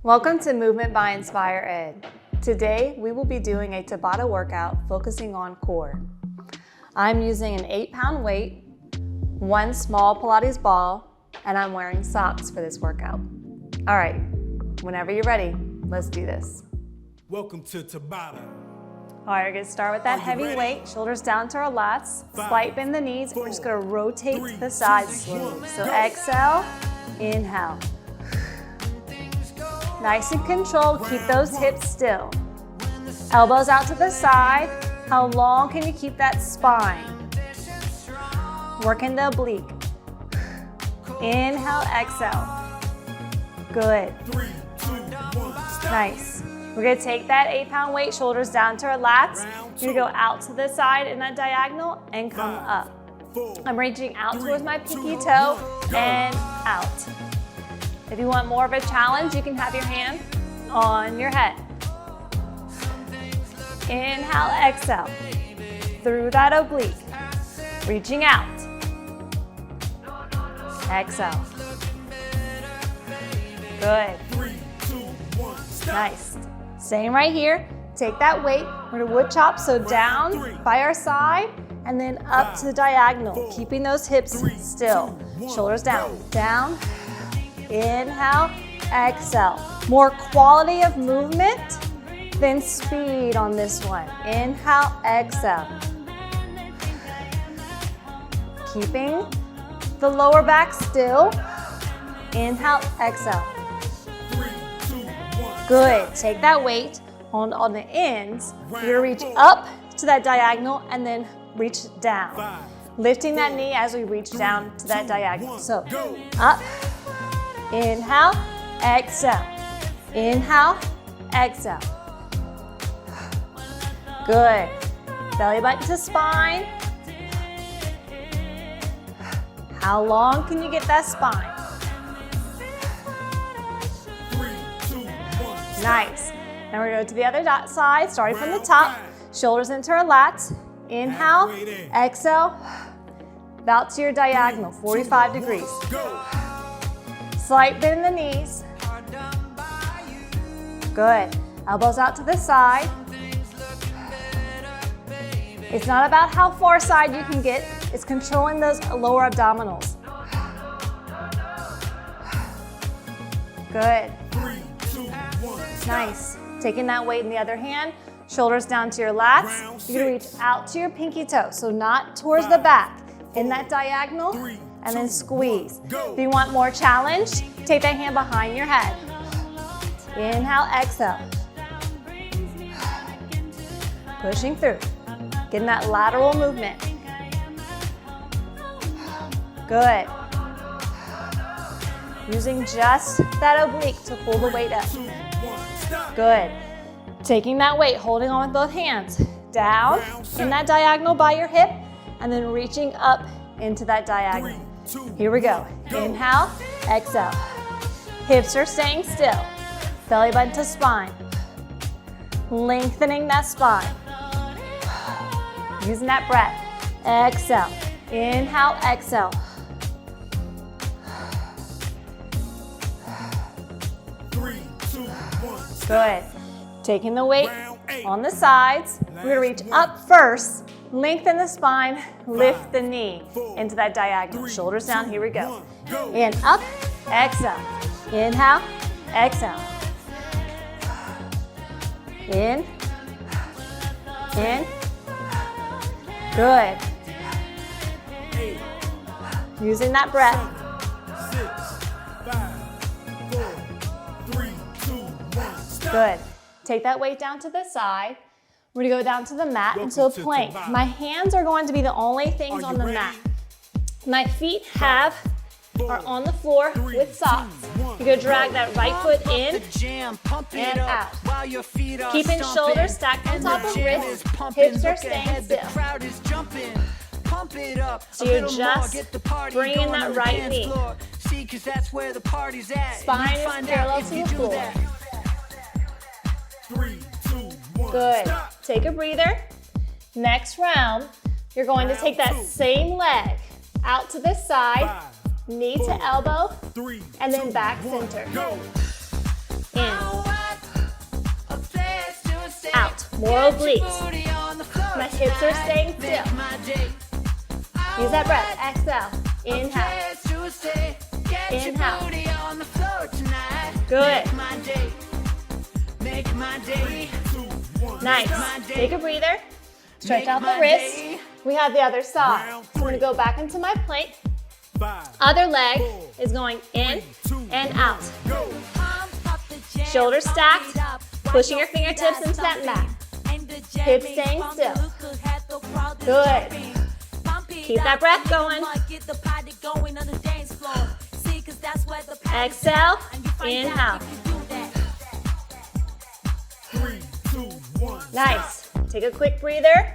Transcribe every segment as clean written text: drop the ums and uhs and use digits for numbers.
Welcome to Movement by Inspire Ed. Today we will be doing a Tabata workout focusing on core. I'm using an 8-pound weight, one small Pilates ball, and I'm wearing socks for this workout. All right, whenever you're ready, let's do this. Welcome to Tabata. All right, we're gonna start with that heavy weight, shoulders down to our lats, slight bend the knees, and we're just gonna rotate to the sides slowly. So exhale, inhale. Nice and controlled, keep those hips still. Elbows out to the side. How long can you keep that spine? Working the oblique. Inhale, exhale. Good. Nice. We're gonna take that 8-pound weight, shoulders down to our lats. You're gonna go out to the side in that diagonal and come up. I'm reaching out towards my pinky toe and out. If you want more of a challenge, you can have your hand on your head. Inhale, exhale. Through that oblique. Reaching out. Exhale. Good. Nice. Staying right here. Take that weight. We're gonna wood chop, so down by our side and then up to the diagonal. Keeping those hips still. Shoulders down. Down. Inhale, exhale. More quality of movement than speed on this one. Inhale, exhale. Keeping the lower back still. Inhale, exhale. Good. Take that weight on the ends. You're gonna reach up to that diagonal and then reach down. Lifting that knee as we reach down to that diagonal. So up. Inhale, exhale. Inhale, exhale. Good. Belly button to spine. How long can you get that spine? Nice. Now we're going to go to the other side, starting from the top. Shoulders into our lats. Inhale, exhale. About to your diagonal, 45 degrees. Slight bend in the knees. Good. Elbows out to the side. It's not about how far side you can get, it's controlling those lower abdominals. Good. Nice. Taking that weight in the other hand, shoulders down to your lats. You're gonna reach out to your pinky toe, so not towards the back. In that diagonal, and then squeeze. If you want more challenge, take that hand behind your head. Inhale, exhale. Pushing through. Getting that lateral movement. Good. Using just that oblique to pull the weight up. Good. Taking that weight, holding on with both hands. Down in that diagonal by your hip, and then reaching up into that diagonal. Here we go. Inhale, exhale. Hips are staying still. Belly button to spine. Lengthening that spine. Using that breath. Exhale. Inhale, exhale. Good. Taking the weight on the sides. We're gonna reach up first. Lengthen the spine, lift the knee into that diagonal. Shoulders down, here we go. In, up, exhale. Inhale, exhale. In. Good. Using that breath. 6, 5, 4, 3, 2, 1. Good. Take that weight down to the side. We're gonna go down to the mat into a plank. My hands are going to be the only things on the mat. My feet are on the floor with socks. You're gonna drag that right foot in and out. Keeping shoulders stacked on top of wrists. Hips are staying still. So you're just bringing that right knee. Spine is parallel to the floor. Good. Take a breather. Next round, you're going to take that same leg out to the side, knee to elbow, and then back center. In. More obliques. My hips are staying still. Use that breath. Exhale. Inhale. Inhale. Good. Nice. Take a breather. Stretch out the wrist. We have the other side. So I'm going to go back into my plank. Other leg is going in and out. Shoulders stacked. Pushing your fingertips into that mat. Hips staying still. Good. Keep that breath going. Exhale. Inhale. Nice. Take a quick breather.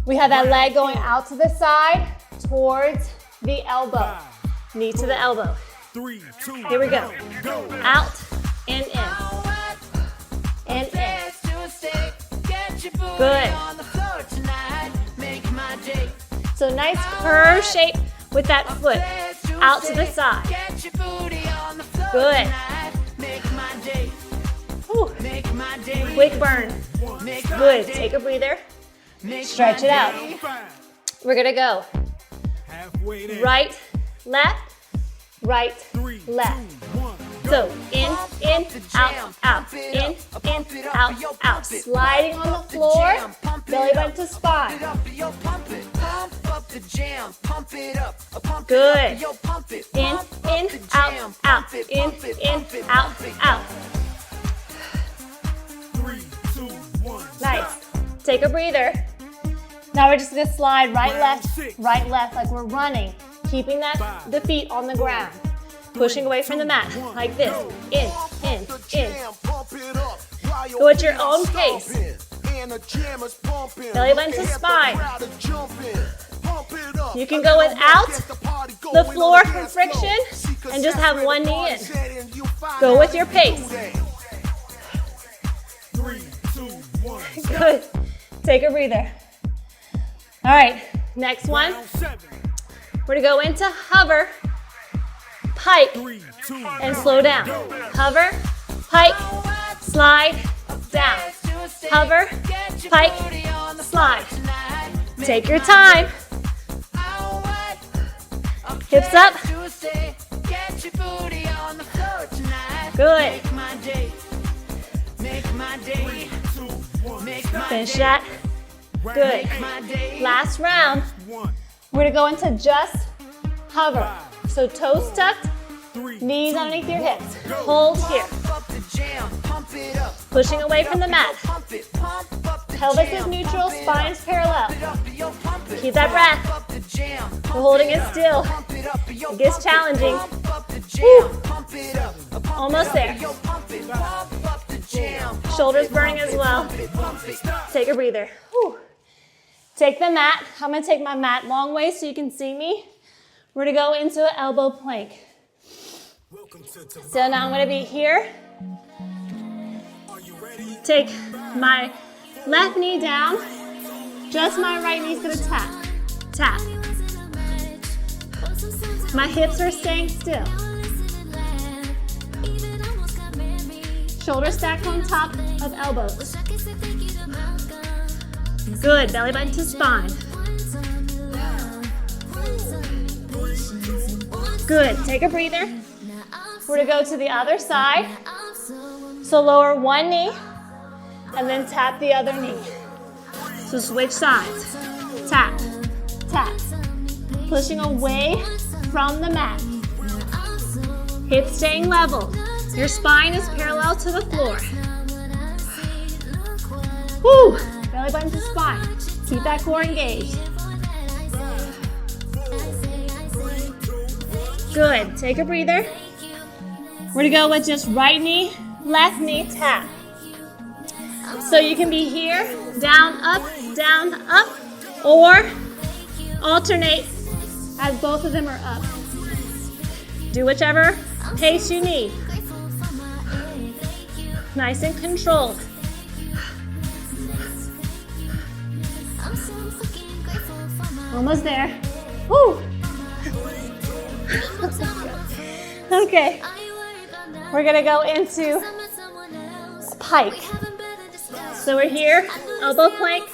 We have that leg going out to the side towards the elbow. Knee to the elbow. Here we go. Out and in. And in. Good. So nice curve shape with that foot. Out to the side. Good. Whew. Quick burn. Good. Take a breather. Stretch it out. We're going to go right, left, right, left. So in, out, out. In, out, out. Sliding on the floor. Belly button to spine. Good. In, out, out. In, out, out. Nice. Take a breather. Now we're just going to slide right, left, like we're running. Keeping the feet on the ground. Pushing away from the mat, like this. In. Go at your own pace. Belly button to spine. You can go without the floor for friction and just have one knee in. Go with your pace. Good. Take a breather. All right, next one. We're gonna go into hover, pike, and slow down. Hover, pike, slide, down. Hover, pike, slide. Take your time. Hips up. Good. Finish that. Good. Last round. We're gonna go into just hover. So toes tucked, knees underneath your hips. Hold here. Pushing away from the mat. Pelvis is neutral, spine is parallel. Keep that breath. We're holding it still. It gets challenging. Woo. Almost there. Shoulders burning as well. Take a breather. Whew. Take the mat. I'm going to take my mat long way so you can see me. We're going to go into an elbow plank. So now I'm going to be here. Take my left knee down. Just my right knee's going to tap. Tap. My hips are staying still. Shoulders stacked on top of elbows. Good, belly button to spine. Good, take a breather. We're gonna go to the other side. So lower one knee and then tap the other knee. So switch sides. Tap, tap. Pushing away from the mat. Hips staying level. Your spine is parallel to the floor. Woo! Belly button to spine. Keep that core engaged. Good. Take a breather. We're gonna go with just right knee, left knee, tap. So you can be here, down, up, or alternate as both of them are up. Do whichever pace you need. Nice and controlled. Almost there. Woo! Okay. We're gonna go into pike. So we're here, elbow plank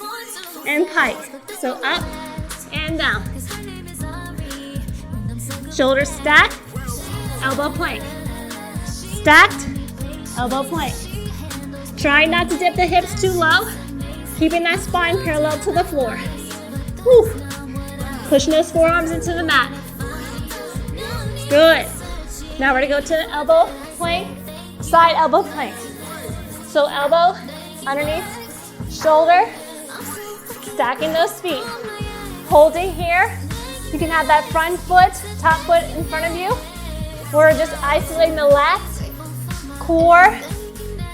and pike. So up and down. Shoulders stacked, elbow plank. Stacked, elbow plank. Try not to dip the hips too low, keeping that spine parallel to the floor. Whew. Pushing those forearms into the mat. Good. Now we're gonna go to elbow plank, side elbow plank. So elbow underneath shoulder, stacking those feet. Holding here. You can have that front foot, top foot in front of you. We're just isolating the lats, core,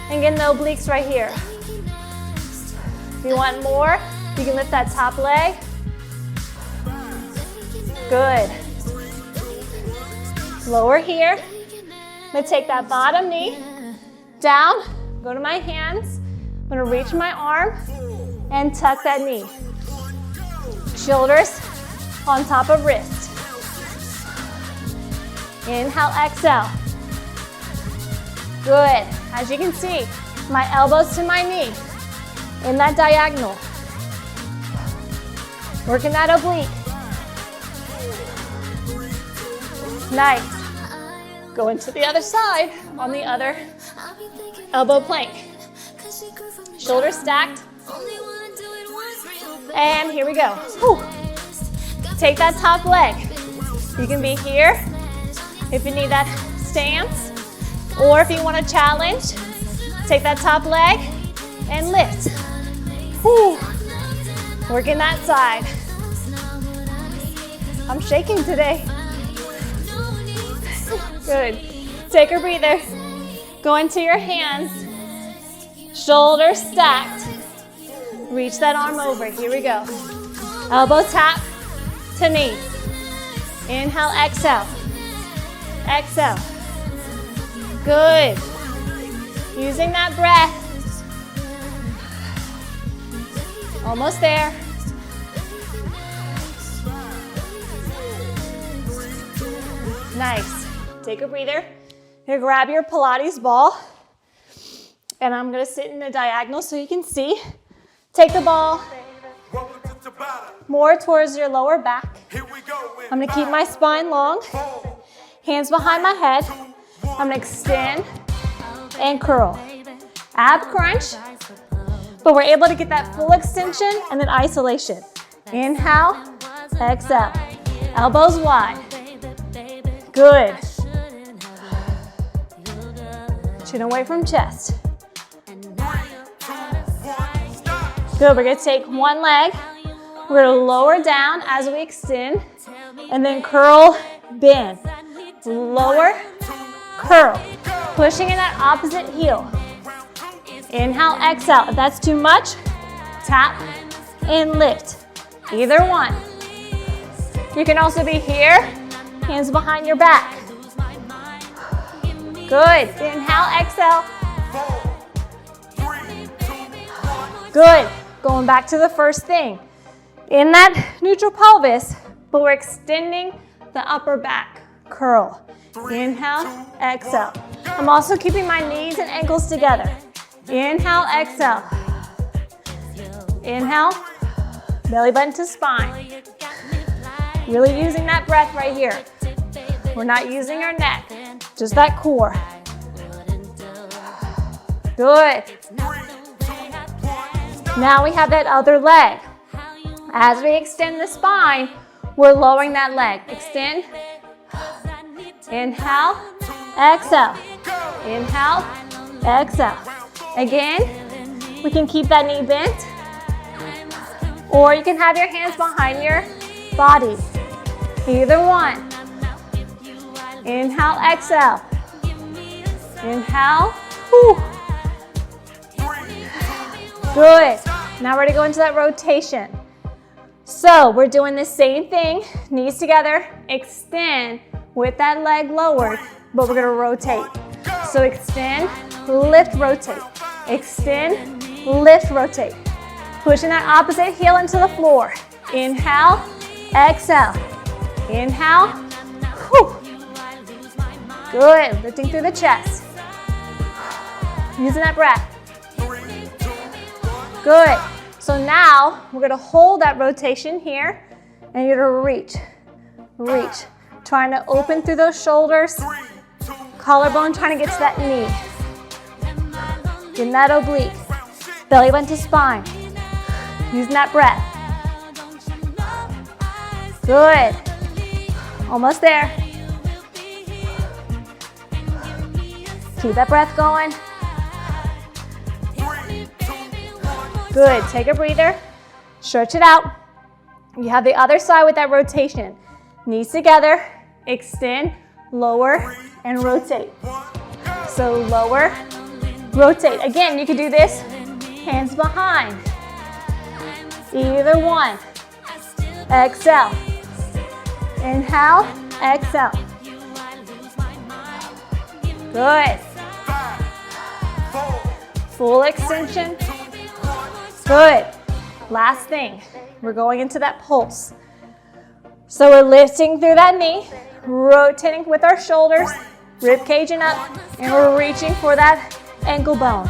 and getting the obliques right here. If you want more, you can lift that top leg. Good. Lower here. I'm gonna take that bottom knee down, go to my hands. I'm gonna reach my arm and tuck that knee. Shoulders on top of wrist. Inhale, exhale. Good. As you can see, my elbows to my knee in that diagonal. Working that oblique. Nice. Go into the other side on the other elbow plank. Shoulders stacked. And here we go. Whew. Take that top leg. You can be here if you need that stance, or if you want to challenge, take that top leg and lift. Whew. Working that side. I'm shaking today. Good. Take a breather. Go into your hands. Shoulders stacked. Reach that arm over. Here we go. Elbow tap to knee. Inhale, exhale. Exhale. Good. Using that breath. Almost there. Nice. Take a breather. Here, grab your Pilates ball. And I'm going to sit in the diagonal so you can see. Take the ball more towards your lower back. I'm going to keep my spine long. Hands behind my head. I'm going to extend and curl. Ab crunch. But we're able to get that full extension and then isolation. Inhale, exhale. Elbows wide. Good. Chin away from chest. Good, we're gonna take one leg. We're gonna lower down as we extend and then curl, bend. Lower, curl. Pushing in that opposite heel. Inhale, exhale. If that's too much, tap and lift. Either one. You can also be here, hands behind your back. Good. Inhale, exhale. Good. Going back to the first thing. In that neutral pelvis, but we're extending the upper back. Curl. Inhale, exhale. I'm also keeping my knees and ankles together. Inhale, exhale. Inhale, belly button to spine. Really using that breath right here. We're not using our neck, just that core. Good. Now we have that other leg. As we extend the spine, we're lowering that leg. Extend. Inhale, exhale. Inhale, exhale. Again, we can keep that knee bent, or you can have your hands behind your body. Either one. Inhale, exhale. Inhale. Whew. Good. Now we're going to go into that rotation. So we're doing the same thing, knees together, extend with that leg lowered, but we're going to rotate. So extend, lift, rotate. Extend, lift, rotate. Pushing that opposite heel into the floor. Inhale, exhale. Inhale. Whew. Good. Lifting through the chest. Using that breath. Good. So now we're gonna hold that rotation here and you're gonna reach, reach. Trying to open through those shoulders. Collarbone trying to get to that knee. Getting that oblique. Belly button to spine. Using that breath. Good. Almost there. Keep that breath going. Good. Take a breather. Stretch it out. You have the other side with that rotation. Knees together. Extend, lower, and rotate. So lower, rotate. Again, you can do this hands behind. Either one. Exhale. Inhale, exhale. Good. Full extension. Good. Last thing, we're going into that pulse. So we're lifting through that knee, rotating with our shoulders, rib caging up, and we're reaching for that ankle bone.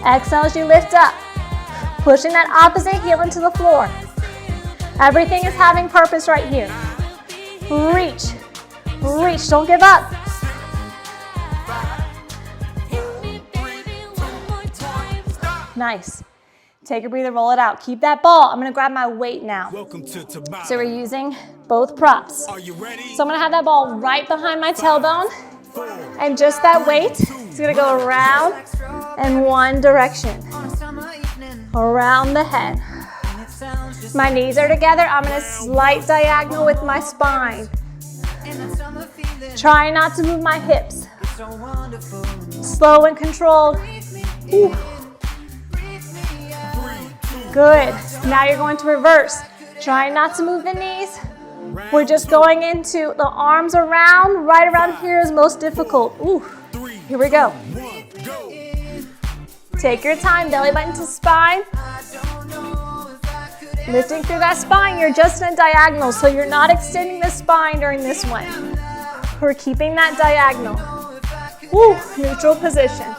Exhale as you lift up, pushing that opposite heel into the floor. Everything is having purpose right here. Reach, reach, don't give up. Nice. Take a breather, roll it out. Keep that ball. I'm gonna grab my weight now. Welcome to Tabata. So we're using both props. Are you ready? So I'm gonna have that ball right behind my tailbone, and just that weight is gonna go around in one direction, around the head. My knees are together. I'm gonna slight diagonal with my spine. Try not to move my hips. Slow and controlled. Ooh. Good. Now you're going to reverse. Try not to move the knees. We're just going into the arms around. Right around here is most difficult. Ooh. Here we go. Take your time. Belly button to spine. Lifting through that spine. You're just in a diagonal, so you're not extending the spine during this one. We're keeping that diagonal. Woo. Neutral position.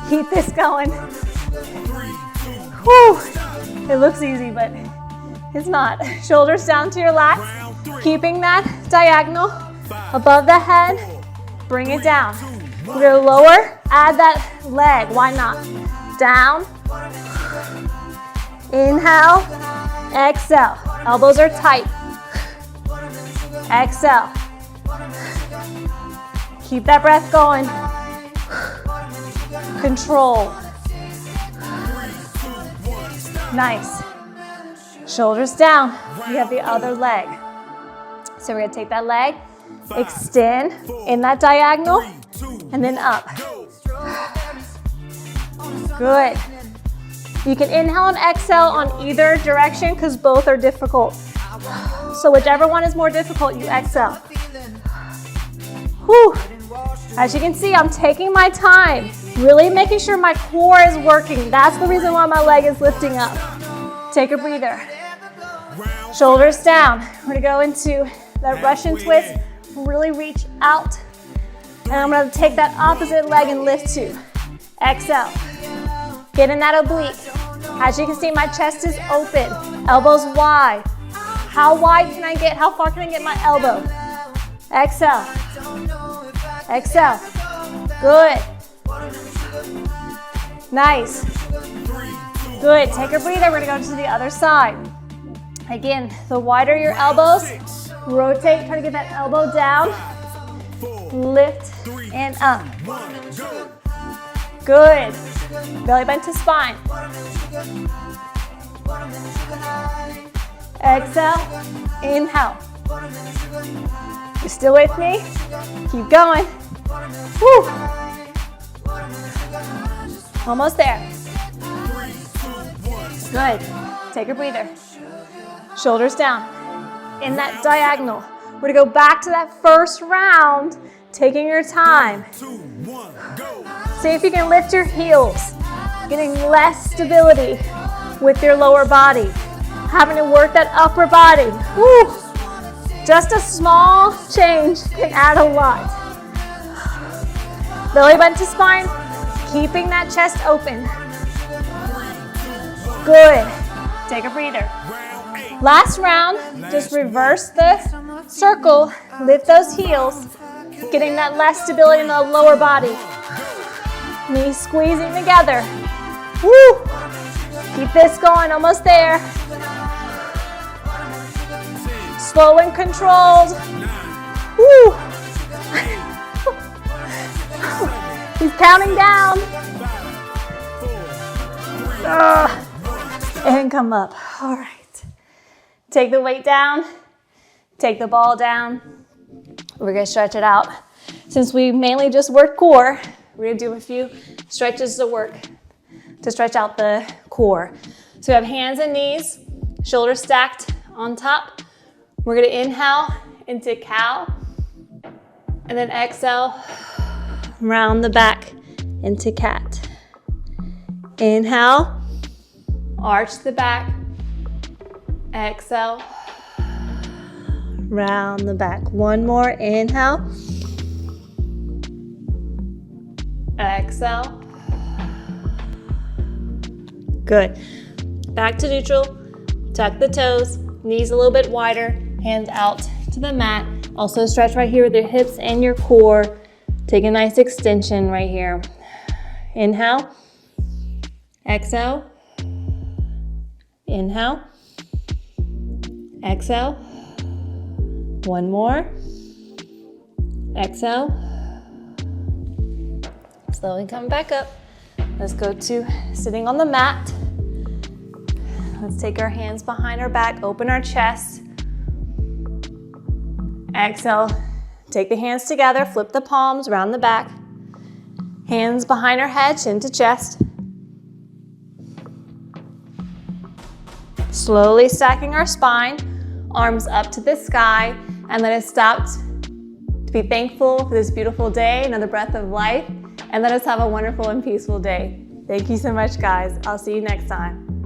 Keep this going. Whew. It looks easy, but it's not. Shoulders down to your lats, keeping that diagonal above the head. Bring it down. We're gonna lower, add that leg. Why not? Down. Inhale, exhale. Elbows are tight. Exhale. Keep that breath going. Control. Nice. Shoulders down. We have the other leg. So we're gonna take that leg, extend in that diagonal, and then up. Good. You can inhale and exhale on either direction because both are difficult. So whichever one is more difficult, you exhale. Whew. As you can see, I'm taking my time, really making sure my core is working. That's the reason why my leg is lifting up. Take a breather. Shoulders down. We're gonna go into that Russian twist. Really reach out. And I'm gonna take that opposite leg and lift too. Exhale. Get in that oblique. As you can see, my chest is open. Elbows wide. How wide can I get? How far can I get my elbow? Exhale. Exhale. Good. Nice. Good. Take a breather. We're gonna go to the other side. Again, the wider your elbows, rotate, try to get that elbow down. Lift and up. Good. Belly button to spine. Exhale. Inhale. You still with me? Keep going. Woo. Almost there. Good. Take a breather. Shoulders down. In that diagonal. We're gonna go back to that first round, taking your time. See if you can lift your heels, getting less stability with your lower body, having to work that upper body. Woo. Just a small change can add a lot. Belly button to spine. Keeping that chest open. Good. Take a breather. Last round, just reverse the circle, lift those heels, getting that less stability in the lower body. Knees squeezing together. Woo! Keep this going, almost there. Slow and controlled. Woo! He's counting down. And come up. All right. Take the weight down. Take the ball down. We're gonna stretch it out. Since we mainly just work core, we're gonna do a few stretches to stretch out the core. So we have hands and knees, shoulders stacked on top. We're gonna inhale into cow, and then exhale, round the back into cat. Inhale, arch the back, exhale, round the back. One more, inhale, exhale. Good. Back to neutral, tuck the toes, knees a little bit wider, hands out to the mat. Also stretch right here with your hips and your core. Take a nice extension right here. Inhale, exhale, inhale, exhale. One more, exhale. Slowly come back up. Let's go to sitting on the mat. Let's take our hands behind our back, open our chest. Exhale, take the hands together, flip the palms, round the back. Hands behind our head, chin to chest. Slowly stacking our spine, arms up to the sky, and let us stop to be thankful for this beautiful day, another breath of life, and let us have a wonderful and peaceful day. Thank you so much, guys. I'll see you next time.